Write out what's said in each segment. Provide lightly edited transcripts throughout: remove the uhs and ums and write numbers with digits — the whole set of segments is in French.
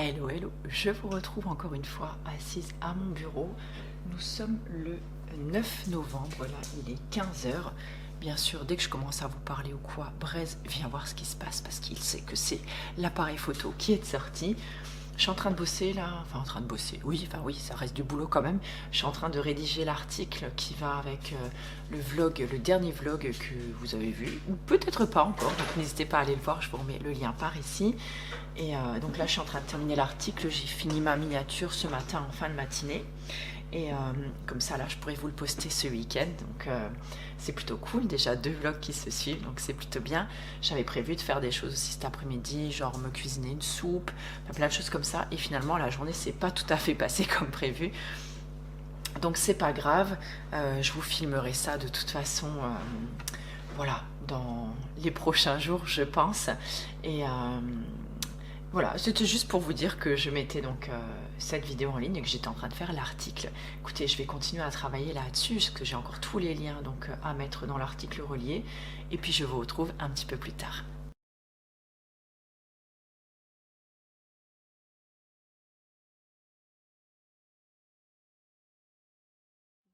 Hello, hello, je vous retrouve encore une fois assise à mon bureau. Nous sommes le 9 novembre, là il est 15 heures. Bien sûr, dès que je commence à vous parler ou quoi, Blaise vient voir ce qui se passe parce qu'il sait que c'est l'appareil photo qui est sorti. Je suis en train de bosser là, enfin en train de bosser, oui, ça reste du boulot quand même. Je suis en train de rédiger l'article qui va avec le vlog, le dernier vlog que vous avez vu, ou peut-être pas encore, donc n'hésitez pas à aller le voir, je vous remets le lien par ici. Et donc là je suis en train de terminer l'article, j'ai fini ma miniature ce matin en fin de matinée. Et comme ça là je pourrais vous le poster ce week-end, donc c'est plutôt cool, déjà 2 vlogs qui se suivent, donc c'est plutôt bien. J'avais prévu de faire des choses aussi cet après-midi, genre me cuisiner une soupe, plein de choses comme ça, et finalement la journée s'est pas tout à fait passée comme prévu. Donc c'est pas grave, je vous filmerai ça de toute façon, voilà, dans les prochains jours je pense. Et voilà, c'était juste pour vous dire que je mettais donc cette vidéo en ligne et que j'étais en train de faire l'article. Écoutez, je vais continuer à travailler là-dessus parce que j'ai encore tous les liens donc à mettre dans l'article relié. Et puis je vous retrouve un petit peu plus tard.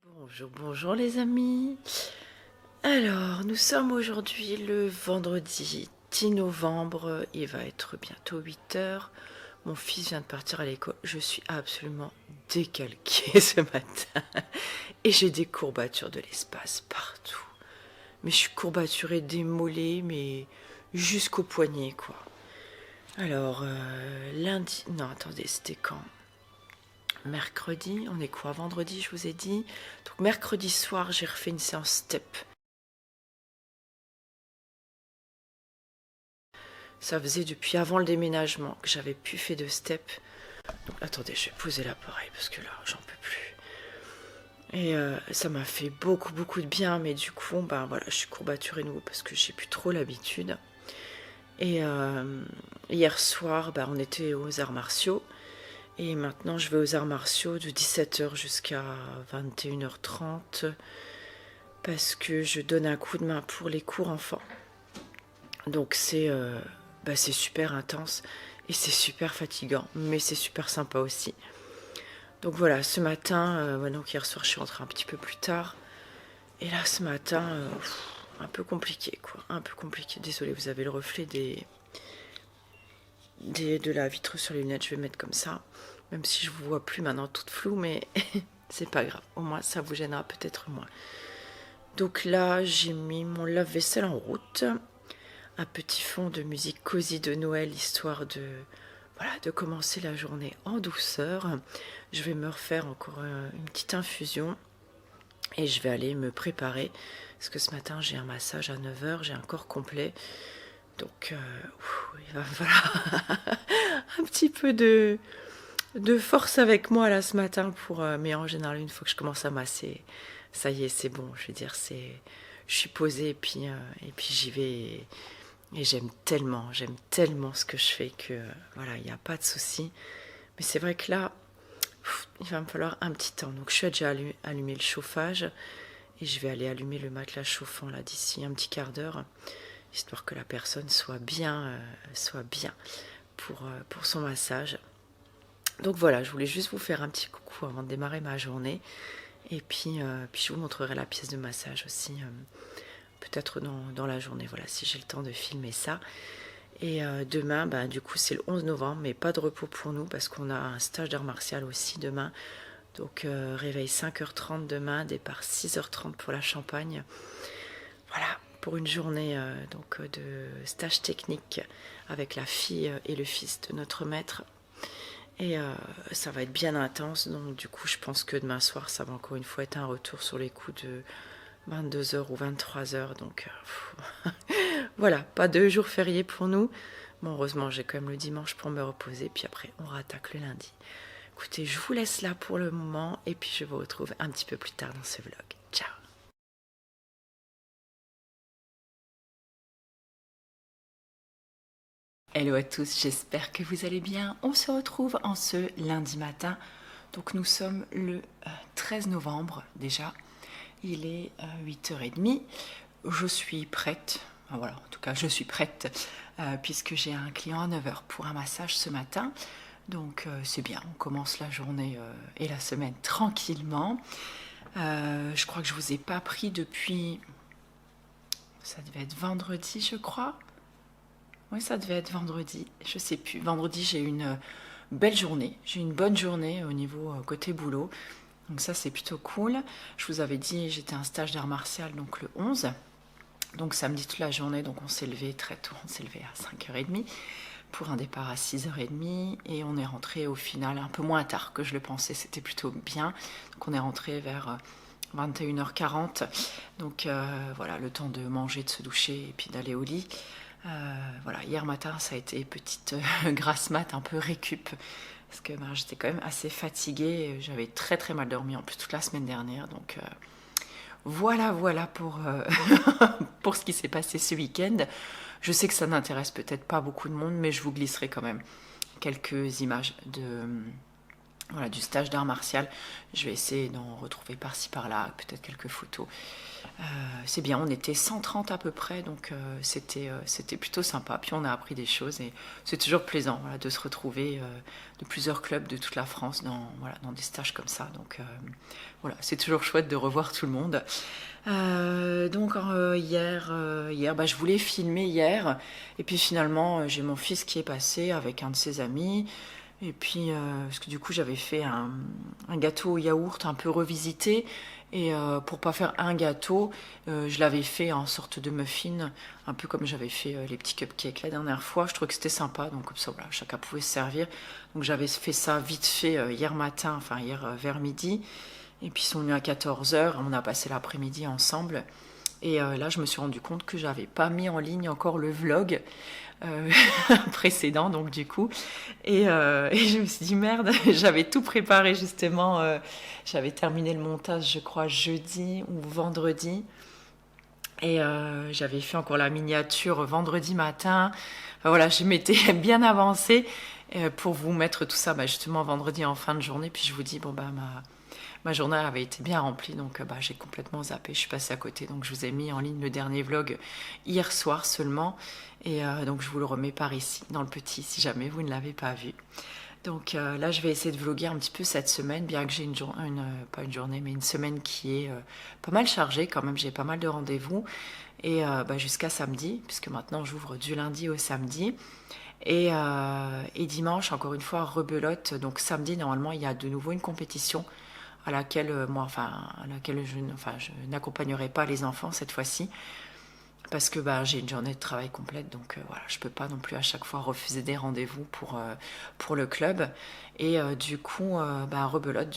Bonjour, bonjour les amis. Alors, nous sommes aujourd'hui le vendredi 10 novembre. Il va être bientôt 8 heures. Mon fils vient de partir à l'école. Je suis absolument décalquée ce matin. Et j'ai des courbatures de l'espace partout. Mais je suis courbaturée des mollets, mais jusqu'au poignet, quoi. Alors, lundi... Non, attendez, c'était quand? Mercredi, on est quoi? Vendredi, je vous ai dit. Donc, mercredi soir, j'ai refait une séance step. Ça faisait depuis avant le déménagement que j'avais plus fait de step. Donc, attendez, je vais poser l'appareil parce que là, j'en peux plus. Et ça m'a fait beaucoup de bien, mais du coup, ben voilà, je suis courbaturée nouveau parce que j'ai plus trop l'habitude. Et hier soir, ben, on était aux arts martiaux. Et maintenant, je vais aux arts martiaux de 17 h jusqu'à 21 h 30 parce que je donne un coup de main pour les cours enfants. Donc c'est super intense et c'est super fatigant, mais c'est super sympa aussi. Donc voilà, ce matin, donc hier soir je suis rentrée un petit peu plus tard. Et là ce matin, un peu compliqué quoi, un peu compliqué. Désolée, vous avez le reflet de la vitre sur les lunettes, je vais mettre comme ça. Même si je vous vois plus maintenant toute floue, mais c'est pas grave, au moins ça vous gênera peut-être moins. Donc là j'ai mis mon lave-vaisselle en route. Un petit fond de musique cosy de Noël, histoire de commencer la journée en douceur. Je vais me refaire encore une petite infusion et je vais aller me préparer parce que ce matin j'ai un massage à 9 h, j'ai un corps complet. Donc il va falloir un petit peu de force avec moi là ce matin mais en général une fois que je commence à masser, ça y est, c'est bon. Je veux dire, je suis posée et puis j'y vais. Et j'aime tellement ce que je fais que voilà, il n'y a pas de souci. Mais c'est vrai que là, il va me falloir un petit temps. Donc je suis déjà allumé le chauffage et je vais aller allumer le matelas chauffant là d'ici un petit quart d'heure, histoire que la personne soit bien pour son massage. Donc voilà, je voulais juste vous faire un petit coucou avant de démarrer ma journée. Et puis je vous montrerai la pièce de massage aussi. Peut-être dans la journée, voilà, si j'ai le temps de filmer ça. Et demain, ben, du coup, c'est le 11 novembre, mais pas de repos pour nous parce qu'on a un stage d'art martial aussi demain. Donc, réveil 5 h 30 demain, départ 6 h 30 pour la Champagne. Voilà, pour une journée de stage technique avec la fille et le fils de notre maître. Et ça va être bien intense, donc du coup, je pense que demain soir, ça va encore une fois être un retour sur les coups de 22 h ou 23 h, donc voilà, pas 2 jours fériés pour nous. Bon, heureusement, j'ai quand même le dimanche pour me reposer, puis après, on rattaque le lundi. Écoutez, je vous laisse là pour le moment, et puis je vous retrouve un petit peu plus tard dans ce vlog. Ciao! Hello à tous, j'espère que vous allez bien. On se retrouve en ce lundi matin. Donc nous sommes le 13 novembre déjà. Il est 8 h 30. Je suis prête. Enfin, voilà, en tout cas, je suis prête puisque j'ai un client à 9 h pour un massage ce matin. Donc c'est bien, on commence la journée et la semaine tranquillement. Je crois que je vous ai pas pris depuis... Ça devait être vendredi, je crois. Oui, ça devait être vendredi, je sais plus. Vendredi, j'ai une belle journée. J'ai une bonne journée au niveau côté boulot. Donc ça, c'est plutôt cool. Je vous avais dit, j'étais à un stage d'art martial, donc le 11. Donc samedi toute la journée, donc on s'est levé très tôt. On s'est levé à 5h30 pour un départ à 6h30. Et on est rentré au final un peu moins tard que je le pensais. C'était plutôt bien. Donc on est rentré vers 21h40. Donc voilà, le temps de manger, de se doucher et puis d'aller au lit. Voilà, hier matin, ça a été petite grasse mat, un peu récup. Parce que j'étais quand même assez fatiguée. J'avais très très mal dormi en plus toute la semaine dernière. Donc voilà pour, pour ce qui s'est passé ce week-end. Je sais que ça n'intéresse peut-être pas beaucoup de monde, mais je vous glisserai quand même quelques images voilà, du stage d'art martial. Je vais essayer d'en retrouver par-ci par-là, peut-être quelques photos. C'est bien, on était 130 à peu près, donc c'était plutôt sympa. Puis on a appris des choses et c'est toujours plaisant voilà, de se retrouver de plusieurs clubs de toute la France dans des stages comme ça. Donc voilà, c'est toujours chouette de revoir tout le monde. Donc hier je voulais filmer hier et puis finalement j'ai mon fils qui est passé avec un de ses amis. Et puis, parce que du coup, j'avais fait un gâteau au yaourt un peu revisité. Et pour pas faire un gâteau, je l'avais fait en sorte de muffin, un peu comme j'avais fait les petits cupcakes la dernière fois. Je trouvais que c'était sympa, donc comme ça, voilà, chacun pouvait se servir. Donc j'avais fait ça vite fait hier matin, enfin hier vers midi. Et puis ils sont venus à 14h, on a passé l'après-midi ensemble. Et là, je me suis rendu compte que j'avais pas mis en ligne encore le vlog précédent, donc du coup. Et je me suis dit, merde, j'avais tout préparé justement. J'avais terminé le montage, je crois, jeudi ou vendredi. Et j'avais fait encore la miniature vendredi matin. Enfin, voilà, je m'étais bien avancée pour vous mettre tout ça justement vendredi en fin de journée. Puis je vous dis, bon, ma journée avait été bien remplie, donc j'ai complètement zappé, je suis passée à côté. Donc je vous ai mis en ligne le dernier vlog hier soir seulement. Et donc je vous le remets par ici, dans le petit, si jamais vous ne l'avez pas vu. Donc là, je vais essayer de vlogger un petit peu cette semaine, bien que j'ai pas une journée, mais une semaine qui est pas mal chargée quand même. J'ai pas mal de rendez-vous. Et jusqu'à samedi, puisque maintenant j'ouvre du lundi au samedi. Et dimanche, encore une fois, rebelote. Donc samedi, normalement, il y a de nouveau une compétition à laquelle je n'accompagnerai pas les enfants cette fois-ci. Parce que j'ai une journée de travail complète, donc voilà, je peux pas non plus à chaque fois refuser des rendez-vous pour le club. Et du coup, rebelote,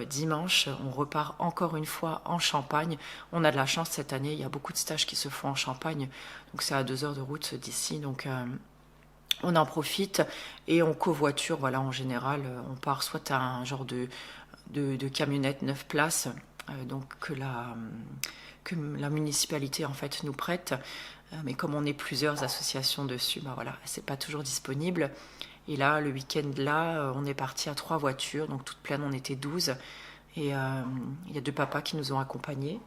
dimanche, on repart encore une fois en Champagne. On a de la chance cette année, il y a beaucoup de stages qui se font en Champagne, donc c'est à 2 heures de route d'ici, donc on en profite et on covoiture, voilà, en général, on part soit à un genre de camionnette 9 places, donc que la municipalité en fait nous prête, mais comme on est plusieurs associations dessus, voilà, c'est pas toujours disponible. Et là, le week-end là, on est parti à 3 voitures, donc toute pleine, on était 12. Et il y a 2 papas qui nous ont accompagnés.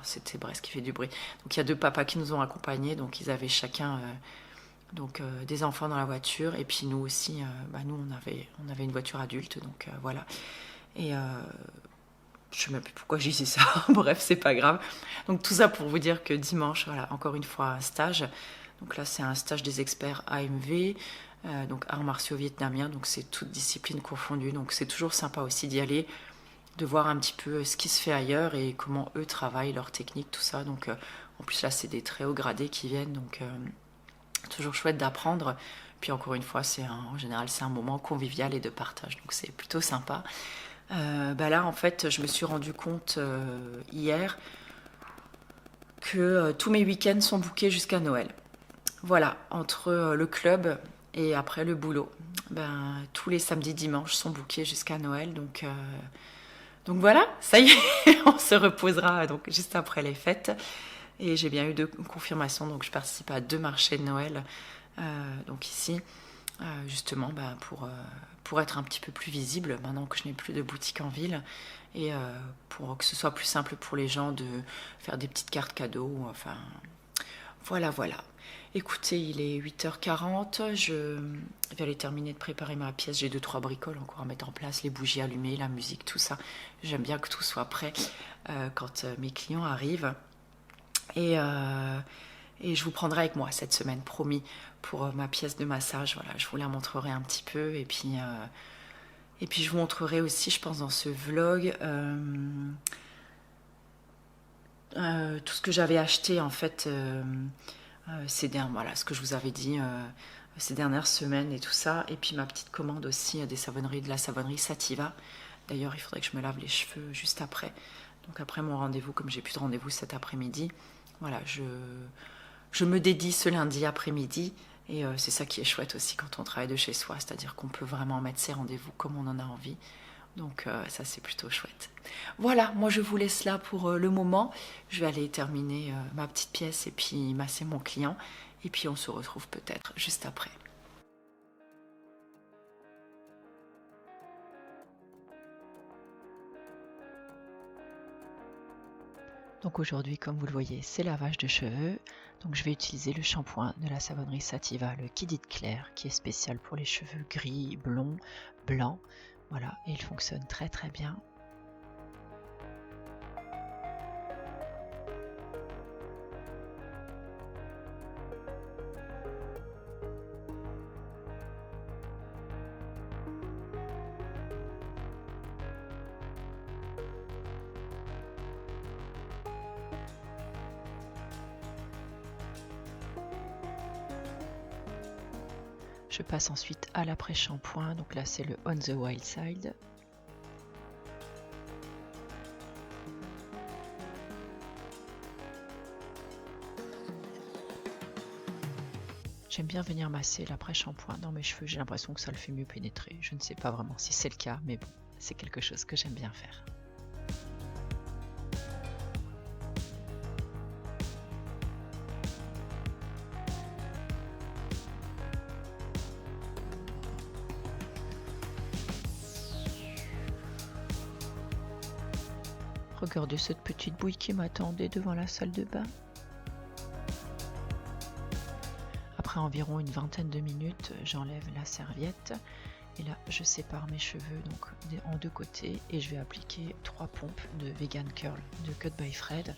C'était Brest qui fait du bruit. Donc il y a 2 papas qui nous ont accompagnés, donc ils avaient chacun des enfants dans la voiture, et puis nous aussi, nous on avait une voiture adulte, donc voilà. Et je sais même plus pourquoi j'ai dit ça. Bref, c'est pas grave. Donc tout ça pour vous dire que dimanche, voilà, encore une fois un stage. Donc là, c'est un stage des experts AMV, donc arts martiaux vietnamiens. Donc c'est toutes disciplines confondues. Donc c'est toujours sympa aussi d'y aller, de voir un petit peu ce qui se fait ailleurs et comment eux travaillent, leur technique, tout ça. Donc en plus là, c'est des très hauts gradés qui viennent. Donc toujours chouette d'apprendre. Puis encore une fois, en général, c'est un moment convivial et de partage. Donc c'est plutôt sympa. Là en fait je me suis rendu compte hier que tous mes week-ends sont bookés jusqu'à Noël. Voilà, entre le club et après le boulot, tous les samedis dimanches sont bookés jusqu'à Noël, donc voilà, ça y est. On se reposera donc juste après les fêtes. Et j'ai bien eu 2 confirmations, donc je participe à 2 marchés de Noël donc ici, justement pour être un petit peu plus visible maintenant que je n'ai plus de boutique en ville, et pour que ce soit plus simple pour les gens de faire des petites cartes cadeaux, enfin voilà. Écoutez, il est 8h40, je vais aller terminer de préparer ma pièce. J'ai 2-3 bricoles encore à mettre en place, les bougies allumées, la musique, tout ça. J'aime bien que tout soit prêt quand mes clients arrivent. Et je vous prendrai avec moi cette semaine, promis, pour ma pièce de massage. Voilà, je vous la montrerai un petit peu. Et puis je vous montrerai aussi, je pense, dans ce vlog, tout ce que j'avais acheté en fait. Voilà, ce que je vous avais dit ces dernières semaines et tout ça. Et puis ma petite commande aussi des savonneries, de la savonnerie Sativa. D'ailleurs, il faudrait que je me lave les cheveux juste après. Donc après mon rendez-vous, comme j'ai plus de rendez-vous cet après-midi, voilà, je me dédie ce lundi après-midi. Et c'est ça qui est chouette aussi quand on travaille de chez soi. C'est-à-dire qu'on peut vraiment mettre ses rendez-vous comme on en a envie. Donc ça, c'est plutôt chouette. Voilà, moi je vous laisse là pour le moment. Je vais aller terminer ma petite pièce et puis masser mon client. Et puis on se retrouve peut-être juste après. Donc aujourd'hui, comme vous le voyez, c'est lavage de cheveux. Donc je vais utiliser le shampoing de la savonnerie Sativa, le Kidit Clair, qui est spécial pour les cheveux gris, blonds, blancs. Voilà, et il fonctionne très très bien. Je passe ensuite à l'après-shampoing, donc là c'est le On the Wild Side. J'aime bien venir masser l'après-shampoing dans mes cheveux, j'ai l'impression que ça le fait mieux pénétrer. Je ne sais pas vraiment si c'est le cas, mais bon, c'est quelque chose que j'aime bien faire. Regardez cette petite bouille qui m'attendait devant la salle de bain. Après environ une vingtaine de minutes, j'enlève la serviette et là je sépare mes cheveux donc en deux côtés et je vais appliquer 3 pompes de Vegan Curl de Cut by Fred.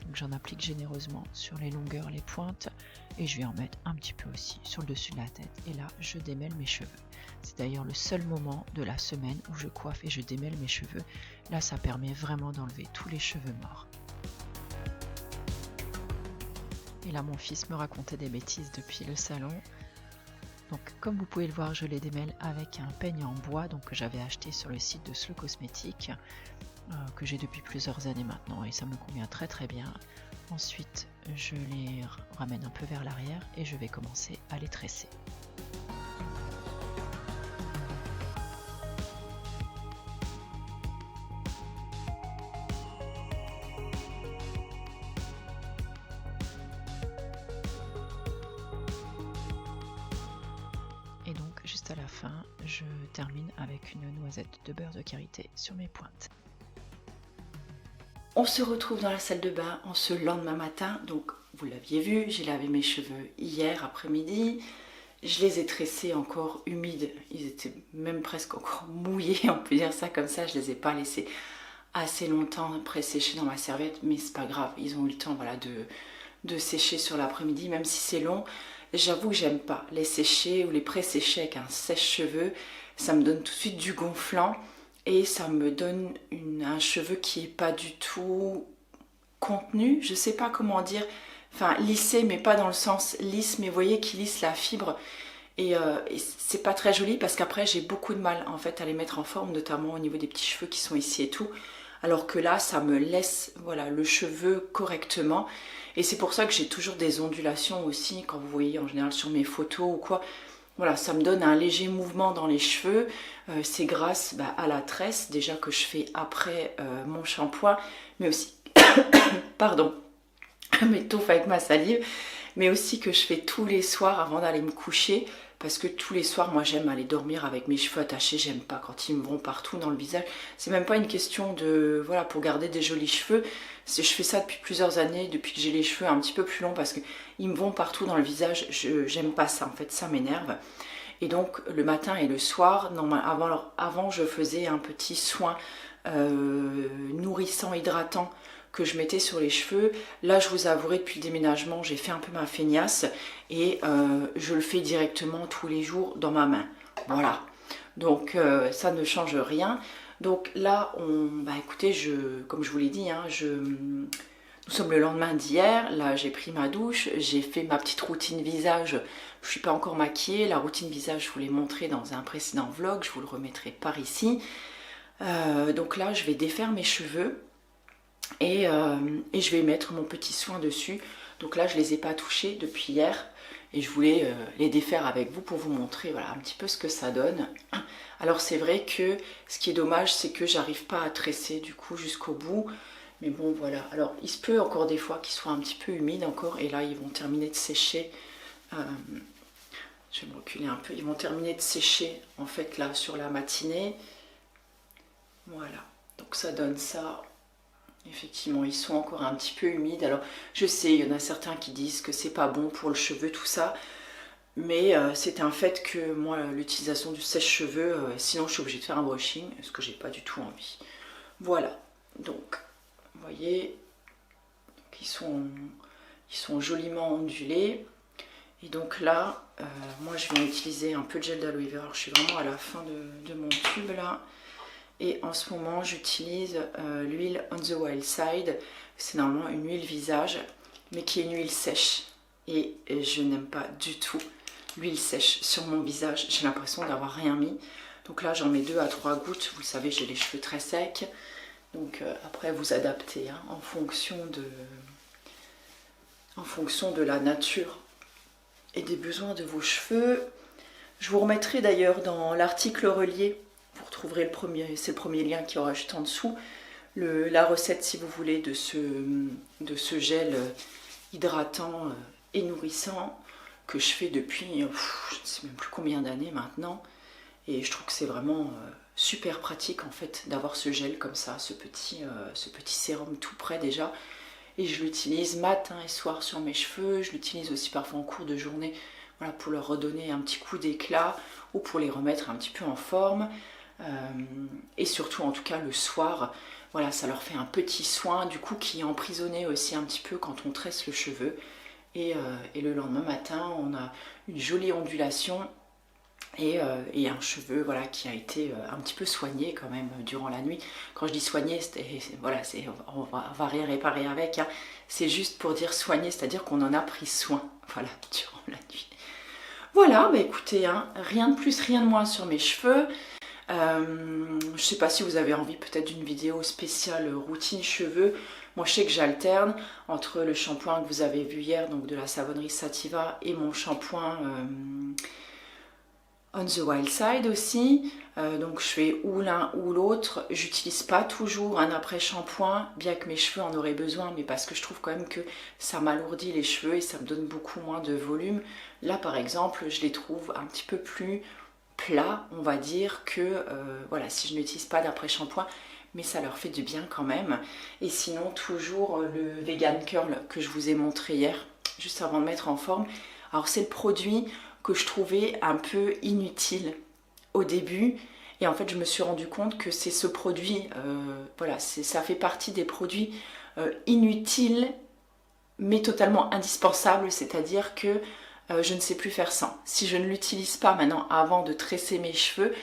Donc j'en applique généreusement sur les longueurs, les pointes et je vais en mettre un petit peu aussi sur le dessus de la tête et là je démêle mes cheveux. C'est d'ailleurs le seul moment de la semaine où je coiffe et je démêle mes cheveux. Là ça permet vraiment d'enlever tous les cheveux morts. Et là mon fils me racontait des bêtises depuis le salon. Donc comme vous pouvez le voir, je les démêle avec un peigne en bois donc, que j'avais acheté sur le site de Slow Cosmetics, que j'ai depuis plusieurs années maintenant et ça me convient très très bien. Ensuite je les ramène un peu vers l'arrière et je vais commencer à les tresser. Et donc juste à la fin, je termine avec une noisette de beurre de karité sur mes pointes. On se retrouve dans la salle de bain en ce lendemain matin. Donc vous l'aviez vu, j'ai lavé mes cheveux hier après-midi. Je les ai tressés encore humides. Ils étaient même presque encore mouillés, on peut dire ça comme ça. Je les ai pas laissés assez longtemps pré-sécher dans ma serviette, mais c'est pas grave. Ils ont eu le temps voilà, de sécher sur l'après-midi, même si c'est long. J'avoue que j'aime pas les sécher ou les pré-sécher avec un sèche-cheveux. Ça me donne tout de suite du gonflant et ça me donne un cheveu qui est pas du tout contenu. Je sais pas comment dire. Enfin, lissé, mais pas dans le sens lisse, mais vous voyez qui lisse la fibre. Et c'est pas très joli parce qu'après j'ai beaucoup de mal en fait à les mettre en forme, notamment au niveau des petits cheveux qui sont ici et tout. Alors que là, ça me laisse voilà, le cheveu correctement. Et c'est pour ça que j'ai toujours des ondulations aussi, quand vous voyez en général sur mes photos ou quoi. Voilà, ça me donne un léger mouvement dans les cheveux. C'est grâce à la tresse, déjà que je fais après mon shampoing, mais aussi, pardon, je m'étouffe avec ma salive, mais aussi que je fais tous les soirs avant d'aller me coucher, parce que tous les soirs, moi j'aime aller dormir avec mes cheveux attachés, j'aime pas quand ils me vont partout dans le visage. C'est même pas une question de, voilà, pour garder des jolis cheveux. Je fais ça depuis plusieurs années, depuis que j'ai les cheveux un petit peu plus longs, parce qu'ils me vont partout dans le visage. J'aime pas ça, en fait, ça m'énerve. Et donc le matin et le soir, avant je faisais un petit soin nourrissant, hydratant que je mettais sur les cheveux. Là, je vous avouerai, depuis le déménagement, j'ai fait un peu ma feignasse et je le fais directement tous les jours dans ma main. Voilà. Donc ça ne change rien. Donc là, bah écoutez, comme je vous l'ai dit, hein, nous sommes le lendemain d'hier. Là, j'ai pris ma douche, j'ai fait ma petite routine visage. Je ne suis pas encore maquillée. La routine visage, je vous l'ai montré dans un précédent vlog. Je vous le remettrai par ici. Donc là, je vais défaire mes cheveux. Et je vais mettre mon petit soin dessus. Donc là je les ai pas touchés depuis hier et je voulais les défaire avec vous pour vous montrer, voilà, un petit peu ce que ça donne. Alors c'est vrai que ce qui est dommage, c'est que j'arrive pas à tresser du coup jusqu'au bout, mais bon voilà. Alors il se peut encore des fois qu'ils soient un petit peu humides encore, et là ils vont terminer de sécher. Je vais me reculer un peu. Ils vont terminer de sécher en fait là sur la matinée. Voilà, donc ça donne ça. Effectivement, ils sont encore un petit peu humides. Alors, je sais, il y en a certains qui disent que c'est pas bon pour le cheveu, tout ça. Mais c'est un fait que moi, l'utilisation du sèche-cheveux, sinon je suis obligée de faire un brushing, ce que j'ai pas du tout envie. Voilà. Donc, vous voyez, ils sont joliment ondulés. Et donc là, moi je vais utiliser un peu de gel d'aloe vera. Alors, je suis vraiment à la fin de mon tube là. Et en ce moment, j'utilise l'huile On the Wild Side. C'est normalement une huile visage, mais qui est une huile sèche. Et je n'aime pas du tout l'huile sèche sur mon visage. J'ai l'impression d'avoir rien mis. Donc là, j'en mets 2 à 3 gouttes. Vous le savez, j'ai les cheveux très secs. Donc après, vous adaptez hein, en fonction de la nature et des besoins de vos cheveux. Je vous remettrai d'ailleurs dans l'article relié. Vous retrouverez c'est le premier lien qui aura juste en dessous, la recette si vous voulez de ce gel hydratant et nourrissant que je fais depuis je ne sais même plus combien d'années maintenant, et je trouve que c'est vraiment super pratique en fait d'avoir ce gel comme ça, ce petit sérum tout prêt déjà, et je l'utilise matin et soir sur mes cheveux. Je l'utilise aussi parfois en cours de journée, voilà, pour leur redonner un petit coup d'éclat ou pour les remettre un petit peu en forme. Et surtout en tout cas le soir, voilà, ça leur fait un petit soin du coup qui est emprisonné aussi un petit peu quand on tresse le cheveu, et le lendemain matin on a une jolie ondulation et un cheveu voilà, qui a été un petit peu soigné quand même durant la nuit. Quand je dis soigné, voilà, on va rien réparer avec, hein. C'est juste pour dire soigné, c'est-à-dire qu'on en a pris soin, voilà, durant la nuit. Voilà, bah écoutez, hein, rien de plus, rien de moins sur mes cheveux. Je sais pas si vous avez envie peut-être d'une vidéo spéciale routine cheveux. Moi je sais que j'alterne entre le shampoing que vous avez vu hier, donc de la savonnerie Sativa, et mon shampoing On the Wild Side aussi. Donc je fais ou l'un ou l'autre. J'utilise pas toujours un après-shampoing, bien que mes cheveux en auraient besoin, mais parce que je trouve quand même que ça m'alourdit les cheveux et ça me donne beaucoup moins de volume. Là par exemple, je les trouve un petit peu plus plat, on va dire, que voilà, si je n'utilise pas d'après-shampoing, mais ça leur fait du bien quand même. Et sinon toujours le Vegan Curl que je vous ai montré hier, juste avant de mettre en forme. Alors c'est le produit que je trouvais un peu inutile au début, et en fait je me suis rendu compte que c'est ce produit, voilà, ça fait partie des produits inutiles mais totalement indispensables, c'est-à-dire que je ne sais plus faire sans. Si je ne l'utilise pas maintenant avant de tresser mes cheveux,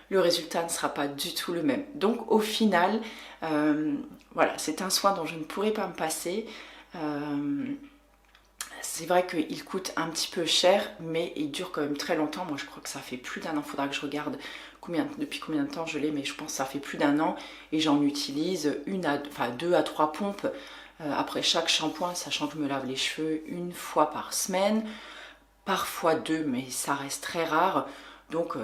le résultat ne sera pas du tout le même. Donc au final, voilà, c'est un soin dont je ne pourrais pas me passer. C'est vrai qu'il coûte un petit peu cher, mais il dure quand même très longtemps. Moi je crois que ça fait plus d'1 an, il faudra que je regarde depuis combien de temps je l'ai, mais je pense que ça fait plus d'1 an, et j'en utilise 2 à 3 pompes après chaque shampoing, sachant que je me lave les cheveux 1 fois par semaine. Parfois 2, mais ça reste très rare. Donc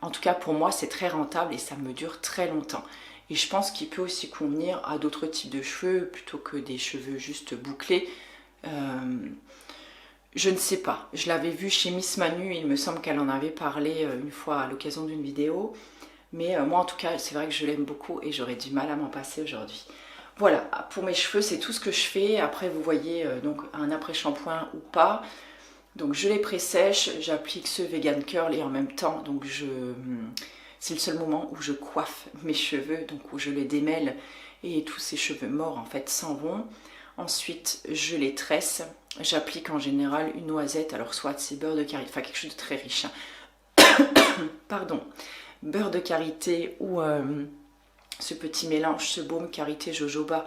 en tout cas pour moi c'est très rentable et ça me dure très longtemps. Et je pense qu'il peut aussi convenir à d'autres types de cheveux plutôt que des cheveux juste bouclés. Je ne sais pas, je l'avais vu chez Miss Manu, il me semble qu'elle en avait parlé une fois à l'occasion d'une vidéo. Mais moi en tout cas, c'est vrai que je l'aime beaucoup et j'aurais du mal à m'en passer aujourd'hui. Voilà, pour mes cheveux, c'est tout ce que je fais. Après, vous voyez, donc un après-shampoing ou pas. Donc je les pressèche, j'applique ce Vegan Curl et en même temps, donc c'est le seul moment où je coiffe mes cheveux, donc où je les démêle et tous ces cheveux morts en fait s'en vont. Ensuite, je les tresse. J'applique en général une noisette, alors soit c'est beurre de karité, enfin quelque chose de très riche. Pardon, beurre de karité ou ce petit mélange, ce baume karité jojoba,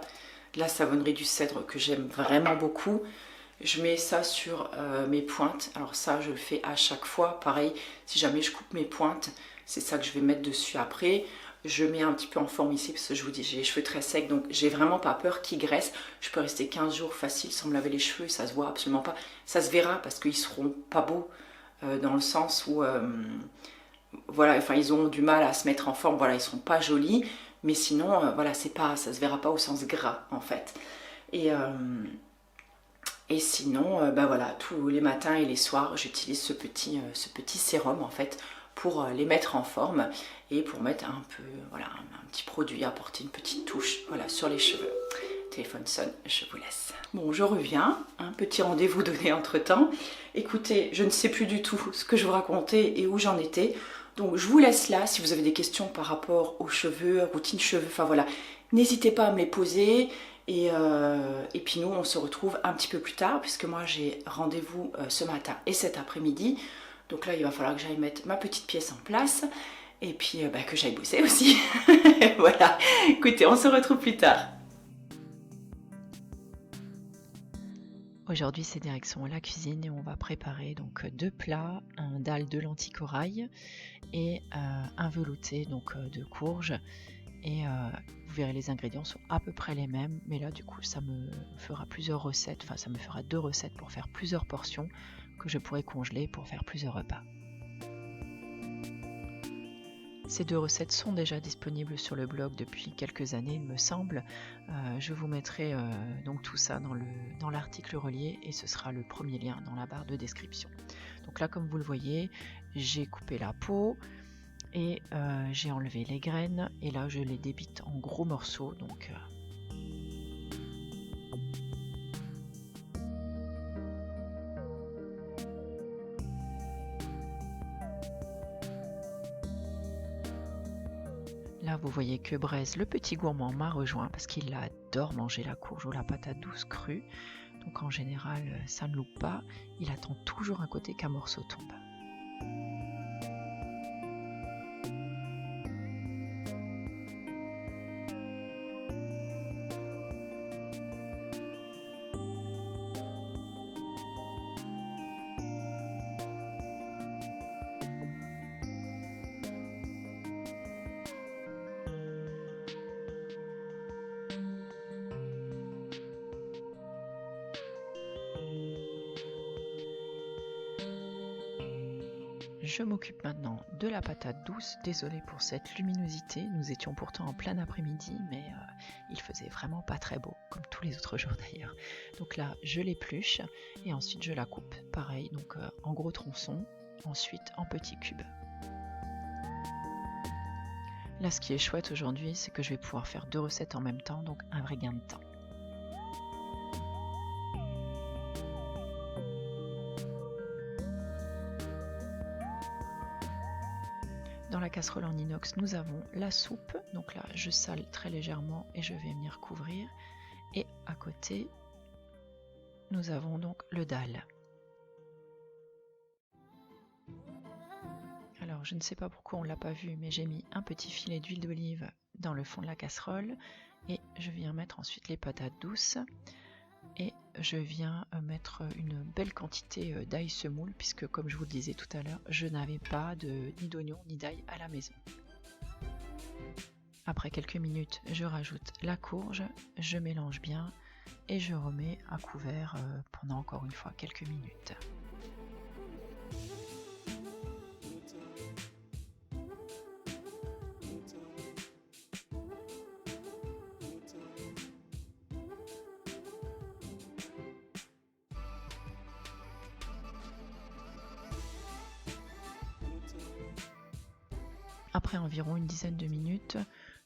de la savonnerie du cèdre que j'aime vraiment beaucoup. Je mets ça sur mes pointes. Alors ça, je le fais à chaque fois. Pareil, si jamais je coupe mes pointes, c'est ça que je vais mettre dessus après. Je mets un petit peu en forme ici parce que je vous dis, j'ai les cheveux très secs. Donc, j'ai vraiment pas peur qu'ils graissent. Je peux rester 15 jours facile sans me laver les cheveux. Ça se voit absolument pas. Ça se verra parce qu'ils seront pas beaux dans le sens où... voilà, enfin, ils ont du mal à se mettre en forme. Voilà, ils seront pas jolis. Mais sinon, voilà, c'est pas, ça se verra pas au sens gras, en fait. Et sinon, ben voilà, tous les matins et les soirs, j'utilise ce petit sérum en fait pour les mettre en forme et pour mettre un peu, voilà, un petit produit, apporter une petite touche, voilà, sur les cheveux. Téléphone sonne, je vous laisse. Bon, je reviens, un petit rendez-vous donné entre temps. Écoutez, je ne sais plus du tout ce que je vous racontais et où j'en étais. Donc je vous laisse là, si vous avez des questions par rapport aux cheveux, routine cheveux, enfin voilà, n'hésitez pas à me les poser. Et puis nous, on se retrouve un petit peu plus tard, puisque moi j'ai rendez-vous ce matin et cet après-midi. Donc là, il va falloir que j'aille mettre ma petite pièce en place, et puis bah, que j'aille bosser aussi. Voilà, écoutez, on se retrouve plus tard. Aujourd'hui, c'est direction la cuisine et on va préparer donc 2 plats, un dalle de lentilles corail et un velouté donc de courges. Et vous verrez, les ingrédients sont à peu près les mêmes, mais là du coup ça me fera plusieurs recettes, enfin ça me fera 2 recettes pour faire plusieurs portions que je pourrai congeler pour faire plusieurs repas. Ces 2 recettes sont déjà disponibles sur le blog depuis quelques années, il me semble. Je vous mettrai donc tout ça dans l'article relié et ce sera le premier lien dans la barre de description. Donc là, comme vous le voyez, j'ai coupé la peau et j'ai enlevé les graines et là je les débite en gros morceaux. Donc là, vous voyez que Braise, le petit gourmand, m'a rejoint parce qu'il adore manger la courge ou la patate douce crue. Donc en général, ça ne loupe pas. Il attend toujours à côté qu'un morceau tombe. Je m'occupe maintenant de la patate douce. Désolée pour cette luminosité, nous étions pourtant en plein après-midi, mais il faisait vraiment pas très beau, comme tous les autres jours d'ailleurs. Donc là, je l'épluche et ensuite je la coupe, pareil, donc en gros tronçons, ensuite en petits cubes. Là, ce qui est chouette aujourd'hui, c'est que je vais pouvoir faire 2 recettes en même temps, donc un vrai gain de temps. Dans la casserole en inox, nous avons la soupe. Donc là, je sale très légèrement et je vais venir couvrir. Et à côté, nous avons donc le dalle. Alors, je ne sais pas pourquoi on ne l'a pas vu, mais j'ai mis un petit filet d'huile d'olive dans le fond de la casserole. Et je viens mettre ensuite les patates douces. Et je viens mettre une belle quantité d'ail semoule, puisque comme je vous le disais tout à l'heure, je n'avais pas ni d'oignon ni d'ail à la maison. Après quelques minutes, je rajoute la courge, je mélange bien et je remets à couvert pendant encore une fois quelques minutes. Après environ une dizaine de minutes,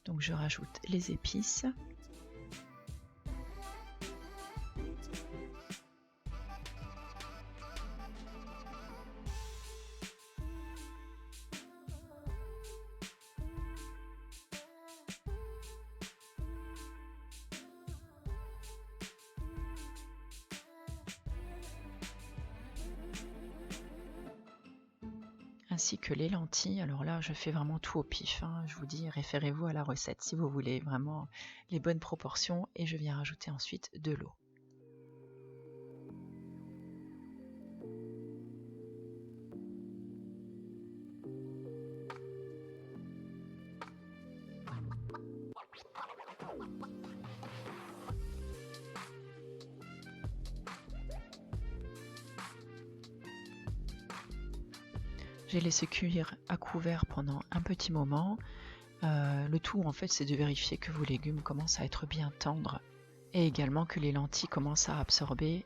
donc je rajoute les épices. Ainsi que les lentilles. Alors là, je fais vraiment tout au pif, hein. Je vous dis, référez-vous à la recette si vous voulez vraiment les bonnes proportions. Et je viens rajouter ensuite de l'eau. J'ai laissé cuire à couvert pendant un petit moment. Le tout en fait c'est de vérifier que vos légumes commencent à être bien tendres et également que les lentilles commencent à absorber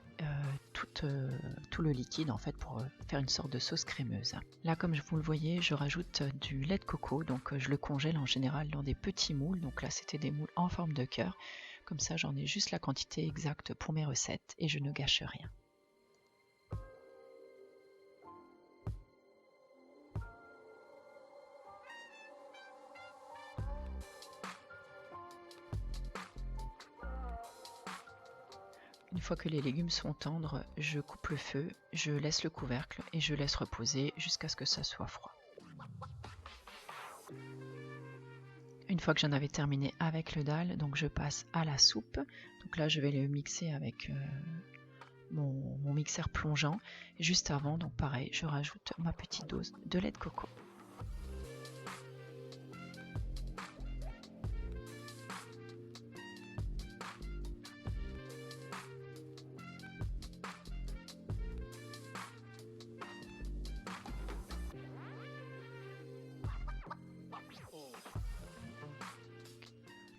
tout le liquide en fait pour faire une sorte de sauce crémeuse. Là comme vous le voyez je rajoute du lait de coco, donc je le congèle en général dans des petits moules, donc là c'était des moules en forme de cœur, comme ça j'en ai juste la quantité exacte pour mes recettes et je ne gâche rien. Une fois que les légumes sont tendres, je coupe le feu, je laisse le couvercle et je laisse reposer jusqu'à ce que ça soit froid. Une fois que j'en avais terminé avec le dalle, donc je passe à la soupe. Donc là, je vais le mixer avec mon mixeur plongeant. Et juste avant, donc pareil, je rajoute ma petite dose de lait de coco.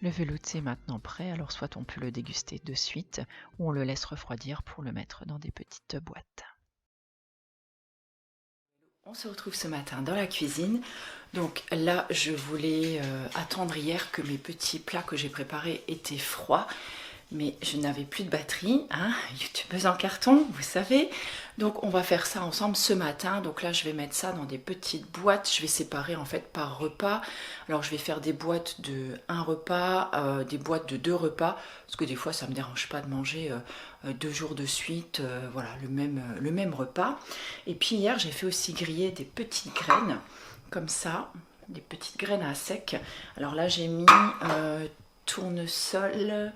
Le velouté est maintenant prêt, alors soit on peut le déguster de suite, ou on le laisse refroidir pour le mettre dans des petites boîtes. On se retrouve ce matin dans la cuisine. Donc là, je voulais attendre hier que mes petits plats que j'ai préparés étaient froids. Mais je n'avais plus de batterie, hein, youtubeuse en carton, vous savez. Donc on va faire ça ensemble ce matin. Donc là je vais mettre ça dans des petites boîtes. Je vais séparer en fait par repas. Alors je vais faire des boîtes de 1 repas, des boîtes de 2 repas. Parce que des fois ça ne me dérange pas de manger 2 jours de suite, voilà, le même repas. Et puis hier j'ai fait aussi griller des petites graines, comme ça, des petites graines à sec. Alors là j'ai mis tournesol,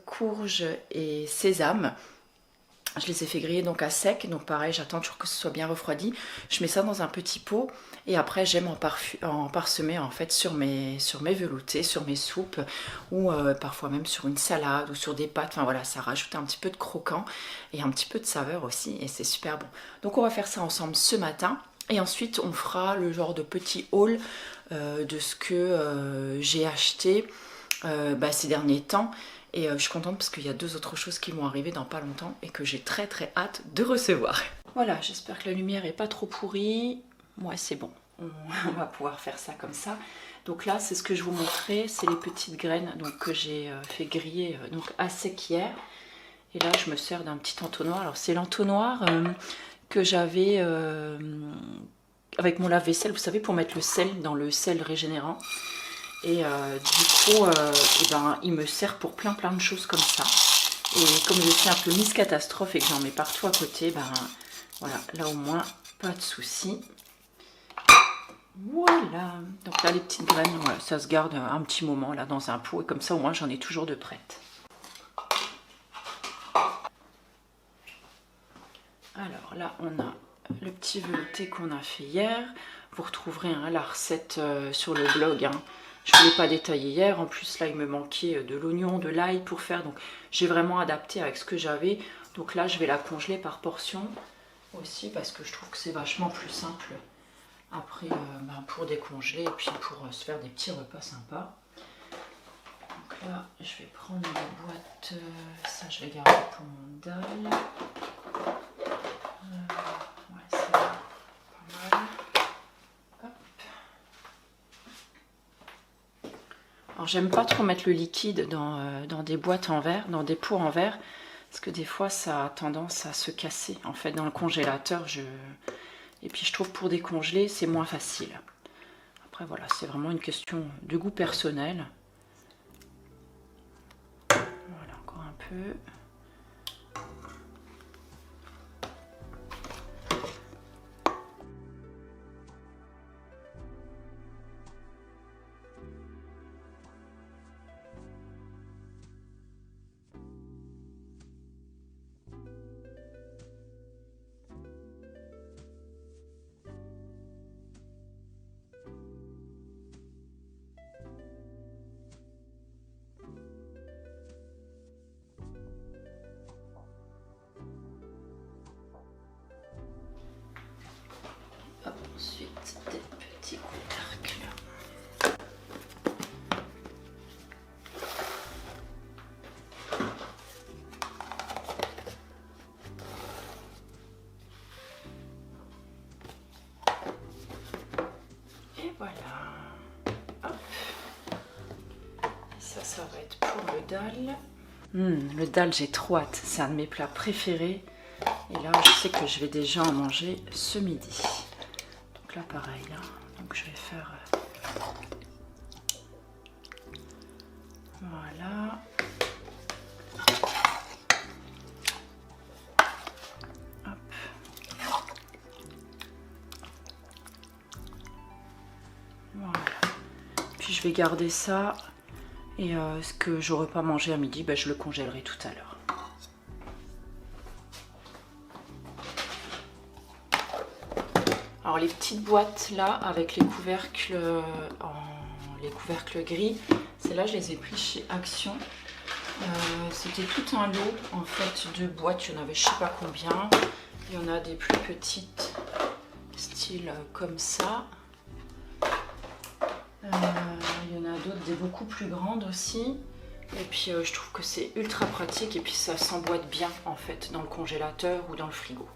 courge et sésame. Je les ai fait griller donc à sec, donc pareil j'attends toujours que ce soit bien refroidi. Je mets ça dans un petit pot et après j'aime en parsemer en fait sur mes veloutés, sur mes soupes ou parfois même sur une salade ou sur des pâtes. Enfin voilà, ça rajoute un petit peu de croquant et un petit peu de saveur aussi et c'est super bon. Donc on va faire ça ensemble ce matin et ensuite on fera le genre de petit haul de ce que j'ai acheté ces derniers temps et je suis contente parce qu'il y a 2 autres choses qui vont arriver dans pas longtemps et que j'ai très hâte de recevoir. Voilà, j'espère que la lumière est pas trop pourrie. Moi c'est bon, on va pouvoir faire ça comme ça. Donc là c'est ce que je vous montrais, c'est les petites graines donc, que j'ai fait griller donc à sec hier. Et là je me sers d'un petit entonnoir. Alors c'est l'entonnoir que j'avais avec mon lave-vaisselle, vous savez, pour mettre le sel dans le sel régénérant. Et du coup, il me sert pour plein de choses comme ça. Et comme je suis un peu Miss Catastrophe et que j'en mets partout à côté, voilà, là au moins, pas de soucis. Voilà, donc là les petites graines, voilà, ça se garde un petit moment là dans un pot et comme ça au moins j'en ai toujours de prêtes. Alors là on a le petit velouté qu'on a fait hier. Vous retrouverez la recette sur le blog. Je ne voulais pas détailler hier, en plus là il me manquait de l'oignon, de l'ail pour faire, donc j'ai vraiment adapté avec ce que j'avais. Donc là je vais la congeler par portion aussi parce que je trouve que c'est vachement plus simple après pour décongeler et puis pour se faire des petits repas sympas. Donc là je vais prendre la boîte, ça je vais garder pour mon dalle. Ouais, c'est pas mal. Hop. Alors j'aime pas trop mettre le liquide dans des boîtes en verre, dans des pots en verre, parce que des fois ça a tendance à se casser. En fait dans le congélateur, et puis je trouve pour décongeler c'est moins facile. Après voilà, c'est vraiment une question de goût personnel. Voilà, encore un peu. Hop, ensuite des petits couvercles. Et voilà. Hop. Ça va être pour le dalle. Le dalle, j'ai trop hâte. C'est un de mes plats préférés. Et là, je sais que je vais déjà en manger ce midi. Donc là, pareil. Hein. Donc je vais faire... Voilà. Hop. Voilà. Puis je vais garder ça. Et ce que j'aurais pas mangé à midi, je le congèlerai tout à l'heure. Alors les petites boîtes là avec les couvercles gris, celles-là je les ai pris chez Action. C'était tout un lot en fait de boîtes, il y en avait je sais pas combien. Il y en a des plus petites, style comme ça. Il y en a d'autres des beaucoup plus grandes aussi. Et puis je trouve que c'est ultra pratique et puis ça s'emboîte bien en fait dans le congélateur ou dans le frigo.